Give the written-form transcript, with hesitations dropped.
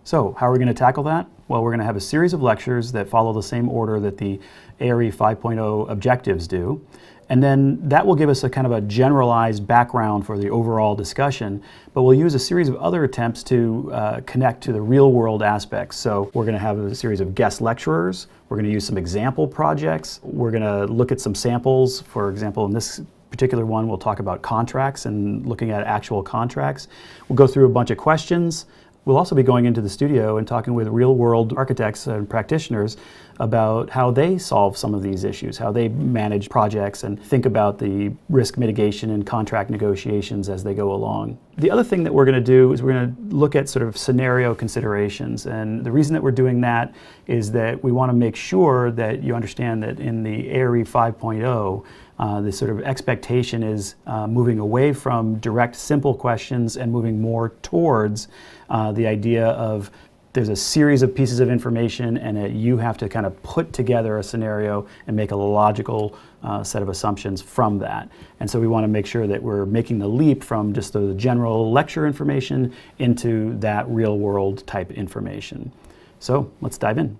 So how are we going to tackle that? Well, we're going to have a series of lectures that follow the same order that the ARE 5.0 objectives do. And then that will give us a kind of a generalized background for the overall discussion, but we'll use a series of other attempts to connect to the real world aspects. So we're going to have a series of guest lecturers, we're going to use some example projects, we're going to look at some samples. For example, in this particular one, we'll talk about contracts and looking at actual contracts. We'll go through a bunch of questions. We'll also be going into the studio and talking with real-world architects and practitioners about how they solve some of these issues, how they manage projects and think about the risk mitigation and contract negotiations as they go along. The other thing that we're going to do is we're going to look at sort of scenario considerations, and the reason that we're doing that is that we want to make sure that you understand that in the ARE 5.0, the sort of expectation is moving away from direct, simple questions and moving more towards the idea of there's a series of pieces of information and you have to kind of put together a scenario and make a logical set of assumptions from that. And so we want to make sure that we're making the leap from just the general lecture information into that real world type information. So let's dive in.